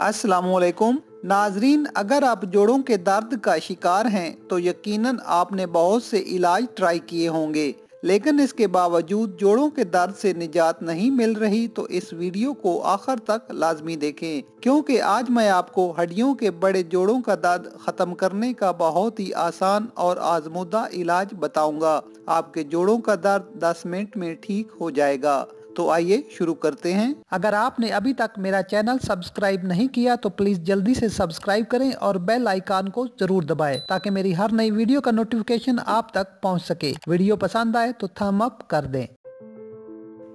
अस्सलामुअलैकुम नाजरीन, अगर आप जोड़ों के दर्द का शिकार हैं तो यकीनन आपने बहुत से इलाज ट्राई किए होंगे, लेकिन इसके बावजूद जोड़ों के दर्द से निजात नहीं मिल रही तो इस वीडियो को आखिर तक लाजमी देखें, क्योंकि आज मैं आपको हड्डियों के बड़े जोड़ों का दर्द खत्म करने का बहुत ही आसान और आजमुदा इलाज बताऊंगा। आपके जोड़ों का दर्द 10 मिनट में ठीक हो जाएगा। तो आइए शुरू करते हैं। अगर आपने अभी तक मेरा चैनल सब्सक्राइब नहीं किया तो प्लीज जल्दी से सब्सक्राइब करें और बेल आइकन को जरूर दबाएं ताकि मेरी हर नई वीडियो का नोटिफिकेशन आप तक पहुंच सके। वीडियो पसंद आए तो थम अप कर दें।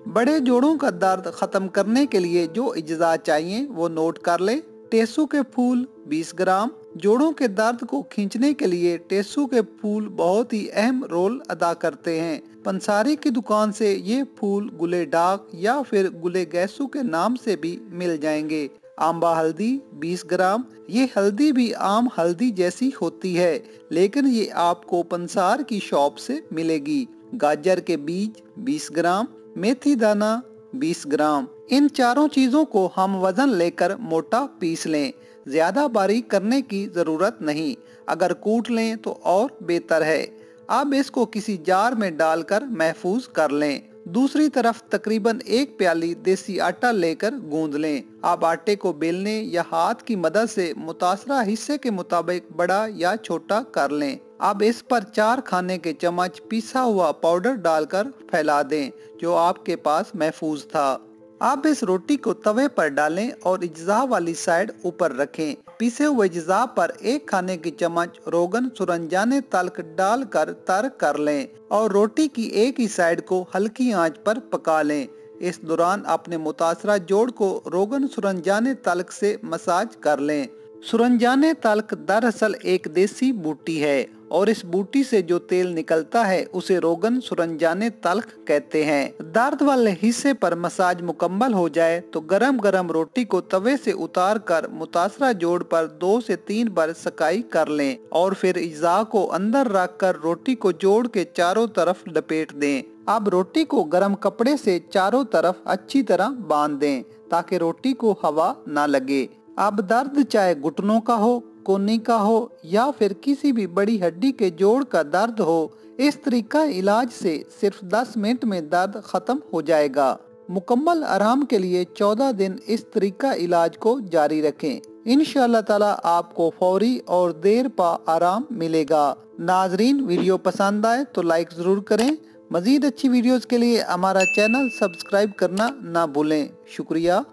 बड़े जोड़ों का दर्द खत्म करने के लिए जो इज्जा चाहिए वो नोट कर लें। टेसू के फूल 20 ग्राम। जोड़ों के दर्द को खींचने के लिए टेसू के फूल बहुत ही अहम रोल अदा करते हैं। पंसारी की दुकान से ये फूल गुले डाक या फिर गुले गैसू के नाम से भी मिल जाएंगे। आंबा हल्दी 20 ग्राम। ये हल्दी भी आम हल्दी जैसी होती है, लेकिन ये आपको पंसार की शॉप से मिलेगी। गाजर के बीज 20 ग्राम। मेथी दाना 20 ग्राम। इन चारों चीजों को हम वजन लेकर मोटा पीस लें। ज्यादा बारीक करने की जरूरत नहीं, अगर कूट लें तो और बेहतर है। अब इसको किसी जार में डालकर महफूज कर लें। दूसरी तरफ तकरीबन 1 प्याली देसी आटा लेकर गूंद लें। अब आटे को बेलने या हाथ की मदद से मुतासरा हिस्से के मुताबिक बड़ा या छोटा कर लें। अब इस पर 4 खाने के चम्मच पिसा हुआ पाउडर डालकर फैला दें जो आपके पास महफूज था। अब इस रोटी को तवे पर डालें और इज्जा वाली साइड ऊपर रखें। पीसे हुए इज्जा पर 1 खाने की चम्मच रोगन सुरंजाने तल्क डालकर तर कर लें और रोटी की एक ही साइड को हल्की आंच पर पका लें। इस दौरान अपने मुतासरा जोड़ को रोगन सुरंजाने तल्क से मसाज कर लें। सुरंजाने तल्क दरअसल एक देसी बूटी है और इस बूटी से जो तेल निकलता है उसे रोगन सुरंजाने तल्क कहते हैं। दर्द वाले हिस्से पर मसाज मुकम्मल हो जाए तो गरम गरम रोटी को तवे से उतार कर मुतासरा जोड़ पर 2 से 3 बार सकाई कर लें और फिर इज्जा को अंदर रख कर रोटी को जोड़ के चारों तरफ लपेट दें। अब रोटी को गरम कपड़े से चारों तरफ अच्छी तरह बांध दें ताकि रोटी को हवा न लगे। अब दर्द चाहे घुटनों का हो, कोहनी का हो या फिर किसी भी बड़ी हड्डी के जोड़ का दर्द हो, इस तरीका इलाज से सिर्फ 10 मिनट में दर्द खत्म हो जाएगा। मुकम्मल आराम के लिए 14 दिन इस तरीका इलाज को जारी रखें। इंशाअल्लाह ताला आपको फौरी और देर पा आराम मिलेगा। नाजरीन, वीडियो पसंद आए तो लाइक जरूर करें। मजीद अच्छी वीडियोस के लिए हमारा चैनल सब्सक्राइब करना ना भूलें। शुक्रिया।